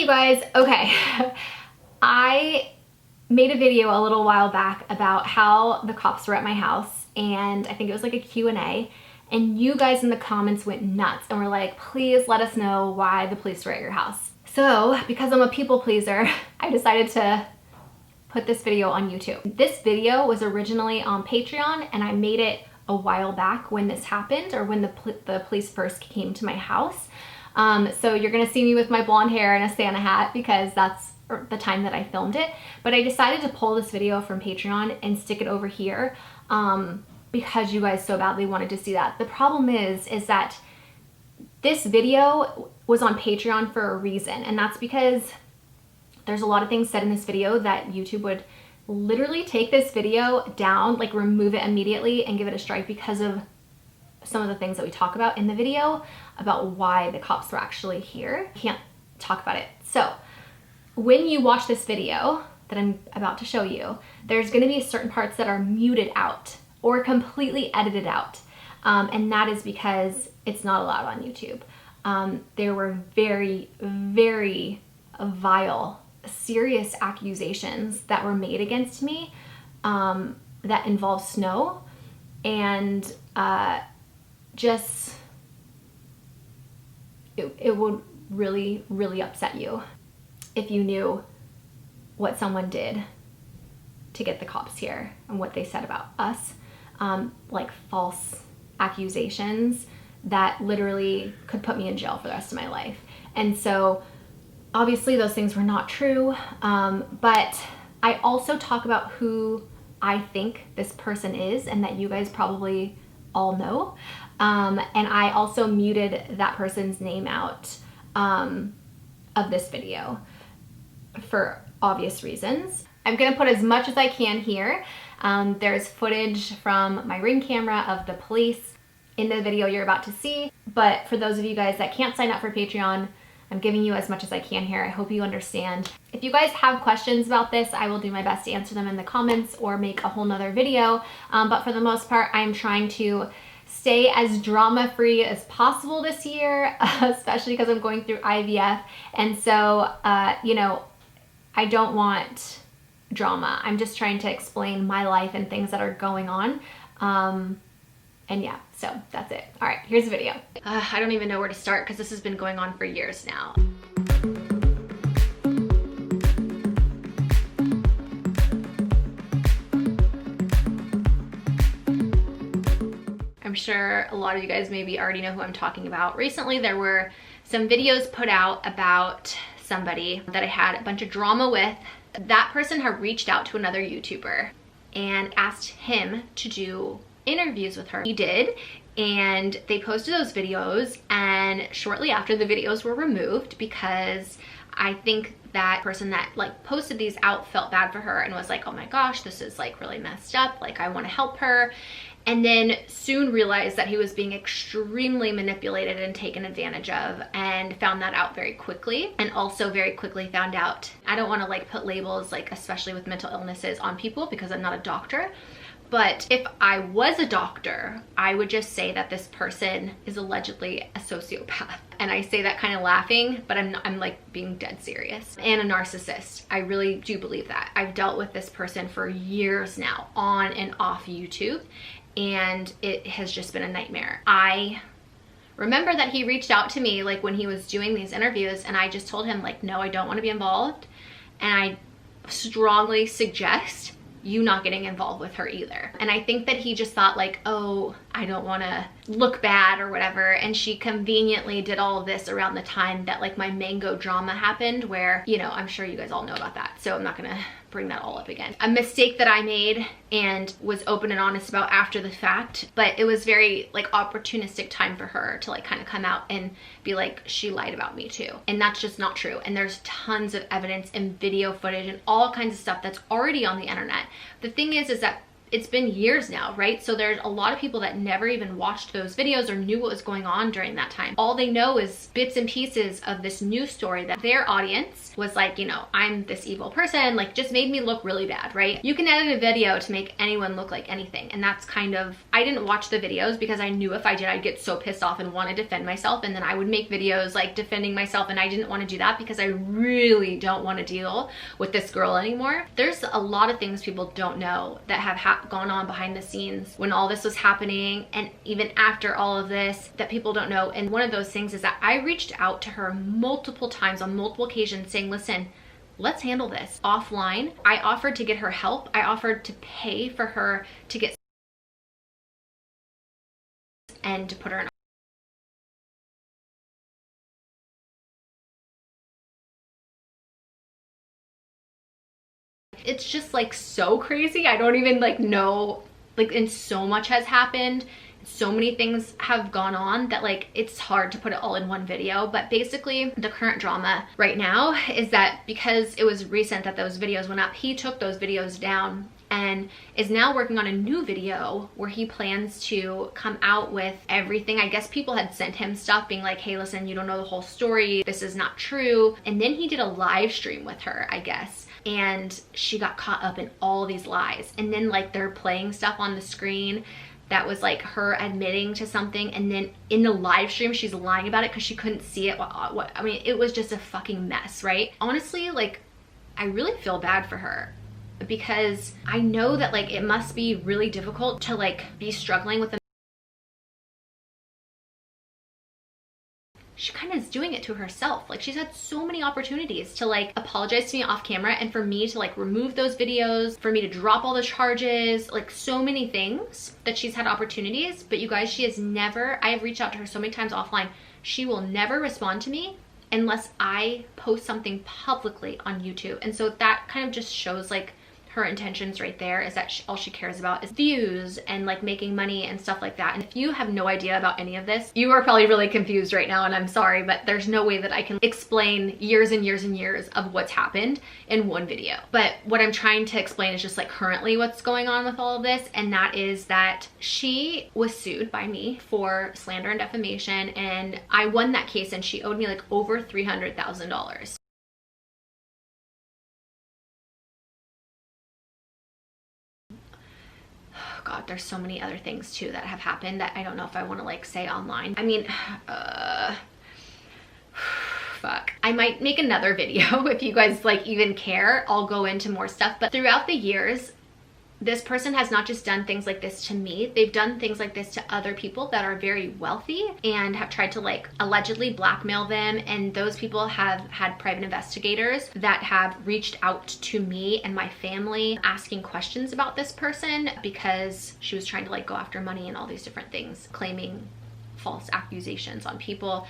you guys, okay. I made a video a little while back about how the cops were at my house, and I think it was like a Q&A, and you guys in the comments went nuts and were like, please let us know why the police were at your house. So because I'm a people pleaser, I decided to put this video on YouTube. This video was originally on Patreon, and I made it a while back when this happened, or when the police first came to my house. So you're gonna see me with my blonde hair and a Santa hat because that's the time that I filmed it. But I decided to pull this video from Patreon and stick it over here because you guys so badly wanted to see that. The problem is that this video was on Patreon for a reason, and that's because there's a lot of things said in this video that YouTube would literally take this video down, like remove it immediately and give it a strike because of some of the things that we talk about in the video about why the cops were actually here. Can't talk about it. So when you watch this video that I'm about to show you, there's gonna be certain parts that are muted out or completely edited out. And that is because it's not allowed on YouTube. There were very, very vile, serious accusations that were made against me that involve snow, and just it would really, really upset you if you knew what someone did to get the cops here and what they said about us, like false accusations that literally could put me in jail for the rest of my life. And so obviously those things were not true, but I also talk about who I think this person is and that you guys probably all know. And I also muted that person's name out of this video for obvious reasons. I'm gonna put as much as I can here. There's footage from my Ring camera of the police in the video you're about to see, but for those of you guys that can't sign up for Patreon, I'm giving you as much as I can here. I hope you understand. If you guys have questions about this, I will do my best to answer them in the comments or make a whole nother video. But for the most part, I'm trying to stay as drama-free as possible this year, especially because I'm going through IVF. And so, you know, I don't want drama. I'm just trying to explain my life and things that are going on. And yeah, so that's it. All right, here's the video. I don't even know where to start because this has been going on for years now. I'm sure a lot of you guys maybe already know who I'm talking about. Recently, there were some videos put out about somebody that I had a bunch of drama with. That person had reached out to another YouTuber and asked him to do interviews with her. He did, and they posted those videos, and shortly after, the videos were removed because I think that person that like posted these out felt bad for her and was like, oh my gosh, this is like really messed up, like I want to help her. And then soon realized that he was being extremely manipulated and taken advantage of, and found that out very quickly. And also very quickly found out, I don't want to like put labels, like especially with mental illnesses, on people because I'm not a doctor. But if I was a doctor, I would just say that this person is allegedly a sociopath. And I say that kind of laughing, but I'm like being dead serious. And a narcissist. I really do believe that. I've dealt with this person for years now, on and off YouTube, and it has just been a nightmare. I remember that he reached out to me like when he was doing these interviews, and I just told him like, no, I don't want to be involved. And I strongly suggest you not getting involved with her either. And I think that he just thought like, oh, I don't want to look bad or whatever. And she conveniently did all of this around the time that like my mango drama happened, where, you know, I'm sure you guys all know about that, so I'm not gonna bring that all up again. A mistake that I made and was open and honest about after the fact, but it was very like opportunistic time for her to like kind of come out and be like, she lied about me too. And that's just not true. And there's tons of evidence and video footage and all kinds of stuff that's already on the internet. The thing is that it's been years now, right? So there's a lot of people that never even watched those videos or knew what was going on during that time. All they know is bits and pieces of this news story that their audience was like, you know, I'm this evil person, like just made me look really bad, right? You can edit a video to make anyone look like anything. And that's kind of, I didn't watch the videos because I knew if I did, I'd get so pissed off and want to defend myself. And then I would make videos like defending myself, and I didn't want to do that because I really don't want to deal with this girl anymore. There's a lot of things people don't know that have gone on behind the scenes when all this was happening, and even after all of this, that people don't know. And one of those things is that I reached out to her multiple times on multiple occasions saying, listen, let's handle this offline. I offered to get her help. I offered to pay for her to get and to put her in. It's just like so crazy. I don't even like know, like, and so much has happened. So many things have gone on that like it's hard to put it all in one video. But basically the current drama right now is that because it was recent that those videos went up, he took those videos down and is now working on a new video where he plans to come out with everything. I guess people had sent him stuff being like, hey, listen, you don't know the whole story, this is not true. And then he did a live stream with her, I guess, and she got caught up in all these lies. And then like they're playing stuff on the screen that was like her admitting to something, and then in the live stream she's lying about it because she couldn't see it. I mean, it was just a fucking mess, right? Honestly, like I really feel bad for her because I know that like it must be really difficult to like be struggling with she kind of is doing it to herself. Like she's had so many opportunities to like apologize to me off camera and for me to like remove those videos, for me to drop all the charges, like so many things that she's had opportunities. But you guys, she has never, I have reached out to her so many times offline. She will never respond to me unless I post something publicly on YouTube. And so that kind of just shows like her intentions right there, is that all she cares about is views and like making money and stuff like that. And if you have no idea about any of this, you are probably really confused right now, and I'm sorry, but there's no way that I can explain years and years and years of what's happened in one video. But what I'm trying to explain is just like currently what's going on with all of this, and that is that she was sued by me for slander and defamation, and I won that case, and she owed me like over $300,000. God, there's so many other things too that have happened that I don't know if I want to like say online. I mean, fuck. I might make another video if you guys like even care. I'll go into more stuff. But throughout the years, this person has not just done things like this to me, they've done things like this to other people that are very wealthy and have tried to like allegedly blackmail them. And those people have had private investigators that have reached out to me and my family asking questions about this person because she was trying to like go after money and all these different things, claiming false accusations on people.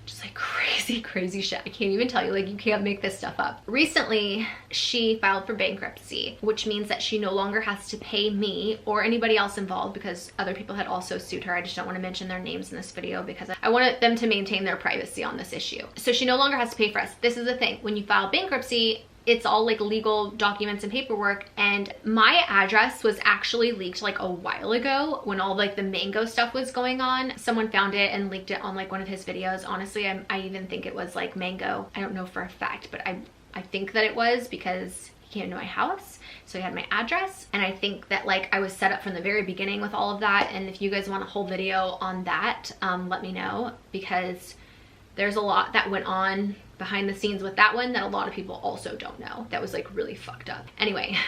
Just like crazy shit. I can't even tell you, like you can't make this stuff up. Recently, she filed for bankruptcy, which means that she no longer has to pay me or anybody else involved, because other people had also sued her. I just don't want to mention their names in this video because I wanted them to maintain their privacy on this issue. So she no longer has to pay for us. This is the thing, when you file bankruptcy, it's all like legal documents and paperwork, and my address was actually leaked like a while ago when all like the mango stuff was going on. Someone found it and leaked it on like one of his videos. Honestly, I even think it was like mango. I don't know for a fact, but I think that it was because he came to my house, so he had my address. And I think that like I was set up from the very beginning with all of that. And if you guys want a whole video on that, let me know, because there's a lot that went on behind the scenes with that one that a lot of people also don't know. That was like really fucked up. Anyway,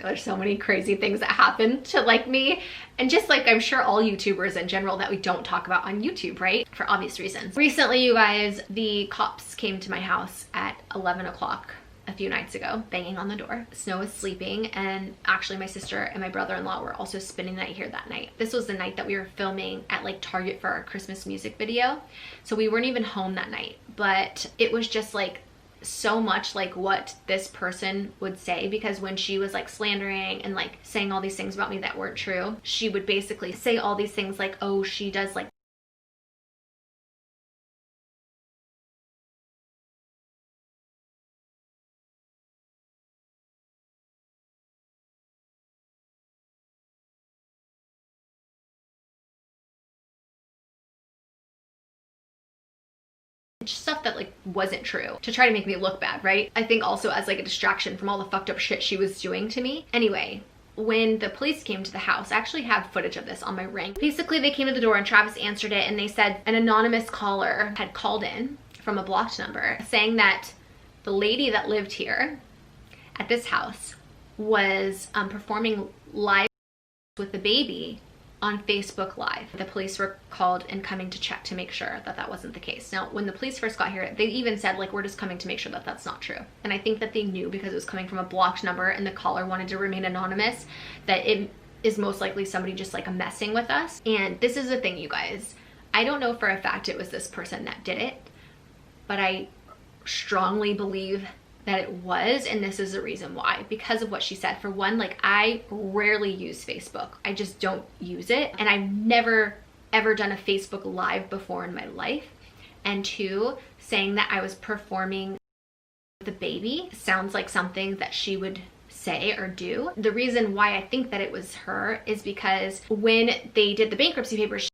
there's so many crazy things that happened to like me, and just like I'm sure all YouTubers in general that we don't talk about on YouTube, right? For obvious reasons. Recently, you guys, the cops came to my house at 11 o'clock a few nights ago, banging on the door. Snow was sleeping, and actually my sister and my brother-in-law were also spending the night here that night. This was the night that we were filming at like Target for our Christmas music video. So we weren't even home that night, but it was just like so much like what this person would say, because when she was like slandering and like saying all these things about me that weren't true, she would basically say all these things like, oh, she does like Just stuff that like wasn't true to try to make me look bad, right? I think also as like a distraction from all the fucked up shit she was doing to me. Anyway, when the police came to the house, I actually have footage of this on my Ring. Basically, they came to the door and Travis answered it, and they said an anonymous caller had called in from a blocked number saying that the lady that lived here at this house was performing live with the baby on Facebook Live. The police were called and coming to check to make sure that that wasn't the case. Now, when the police first got here, they even said like, we're just coming to make sure that that's not true. And I think that they knew, because it was coming from a blocked number and the caller wanted to remain anonymous, that it is most likely somebody just like messing with us. And this is the thing, you guys. I don't know for a fact it was this person that did it, but I strongly believe that it was, and this is the reason why. Because of what she said. For one, like, I rarely use Facebook. I just don't use it, and I've never ever done a Facebook Live before in my life. And two, saying that I was performing the baby sounds like something that she would say or do. The reason why I think that it was her is because when they did the bankruptcy papers,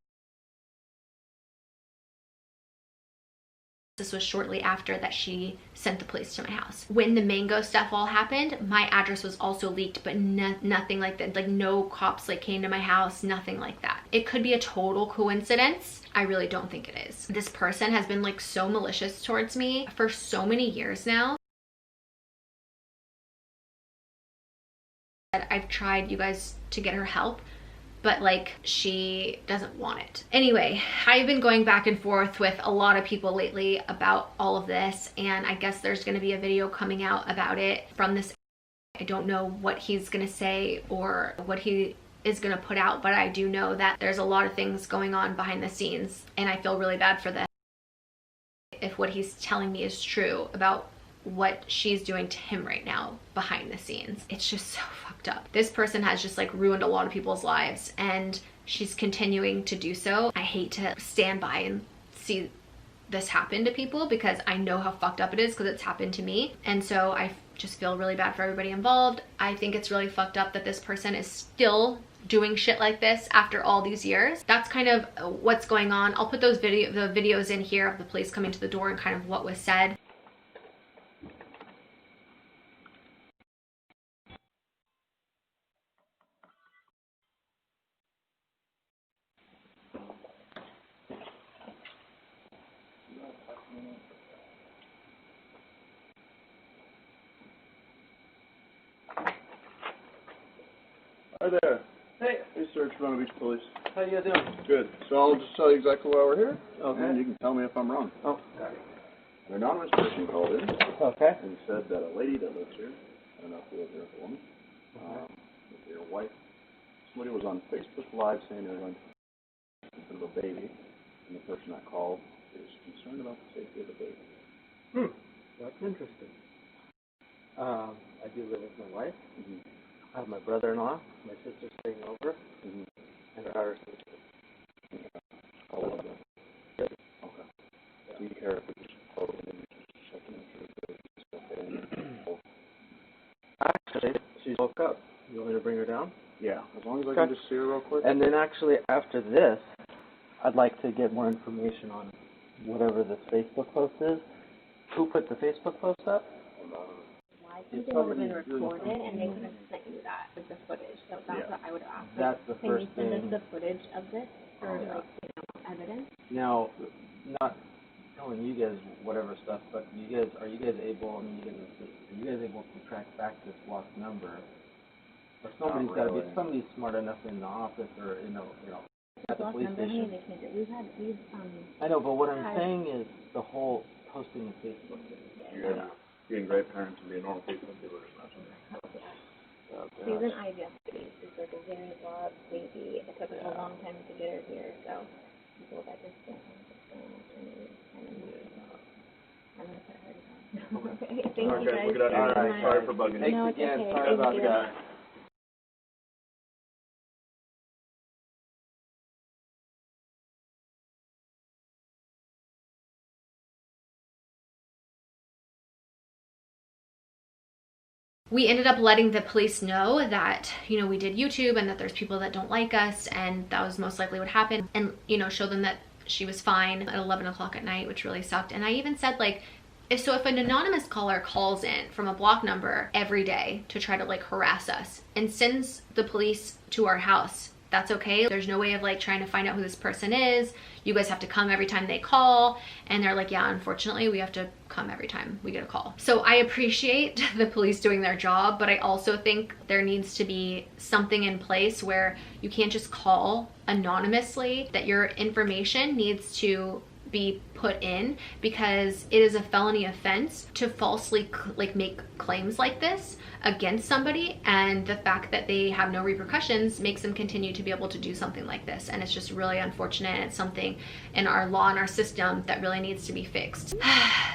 this was shortly after that she sent the police to my house. When the mango stuff all happened, my address was also leaked, but nothing like that. Like, no cops like came to my house, nothing like that. It could be a total coincidence. I really don't think it is. This person has been like so malicious towards me for so many years now. I've tried, you guys, to get her help, but like, she doesn't want it. Anyway, I've been going back and forth with a lot of people lately about all of this, and I guess there's gonna be a video coming out about it from this. I don't know what he's gonna say or what he is gonna put out, but I do know that there's a lot of things going on behind the scenes, and I feel really bad for this. If what he's telling me is true about what she's doing to him right now behind the scenes, it's just so fucked up. This person has just like ruined a lot of people's lives, and she's continuing to do so. I hate to stand by and see this happen to people, because I know how fucked up it is, because it's happened to me. And so I just feel really bad for everybody involved. I think it's really fucked up that this person is still doing shit like this after all these years. That's kind of what's going on. I'll put those videos in here of the police coming to the door and kind of what was said. Hi there. Hey. Hey, sir, Redondo Beach Police. How you guys doing? Good. So I'll just tell you exactly why we're here. Okay. And you can tell me if I'm wrong. Oh. An anonymous person called in. Okay. And said that a lady that lives here, I don't know if you live here with a woman, with your wife, somebody was on Facebook Live saying they were going to have a baby, and the person that called is concerned about the safety of the baby. That's interesting. I do live with my wife. I have my brother-in-law, my sister staying over, and our daughter's sister. All of them. Good. Okay. Do you care if we just close and just check in and Actually, she woke up. You want me to bring her down? Yeah, as long as I can just see her real quick. And then actually, after this, I'd like to get more information on whatever this Facebook post is. Who put the Facebook post up? I think it would have been recorded, and they could have sent you that with the footage. So that's what I would ask. That's the Can first you send thing. us the footage of this for like, evidence? Now, not telling you guys whatever stuff, but are you guys able? I mean, are you guys able to track back this lost number? Or somebody's got to be somebody smart enough in the office or at the police station. I know, but what I'm saying is the whole posting of Facebook thing. Being great parents and being normal people and doers, not something. Susan, I just she's like a very loved baby. It took us a long time to get her here, so people that just don't understand. I'm gonna put her down. Okay, thank you guys. Look at that. All right. Sorry for bugging you. No, Thanks it's again. okay. Sorry about that. We ended up letting the police know that, you know, we did YouTube and that there's people that don't like us, and that was most likely what happened, and, you know, show them that she was fine at 11 o'clock at night, which really sucked. And I even said, like, if an anonymous caller calls in from a block number every day to try to like harass us and sends the police to our house, that's okay. There's no way of like trying to find out who this person is. You guys have to come every time they call. And they're like, yeah, unfortunately, we have to come every time we get a call. So I appreciate the police doing their job, but I also think there needs to be something in place where you can't just call anonymously, that your information needs to be put in, because it is a felony offense to falsely like make claims like this against somebody, and the fact that they have no repercussions makes them continue to be able to do something like this. And it's just really unfortunate, and it's something in our law and our system that really needs to be fixed.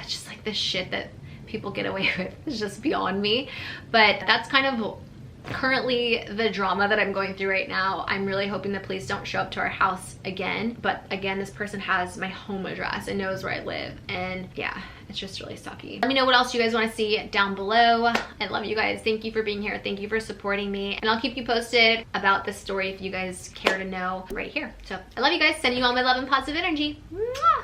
Just like this shit that people get away with is just beyond me. But that's kind of currently the drama that I'm going through right now. I'm really hoping the police don't show up to our house again. But again, this person has my home address and knows where I live. And yeah, it's just really sucky. Let me know what else you guys want to see down below. I love you guys. Thank you for being here. Thank you for supporting me. And I'll keep you posted about this story if you guys care to know right here. So I love you guys. Sending you all my love and positive energy. Mwah!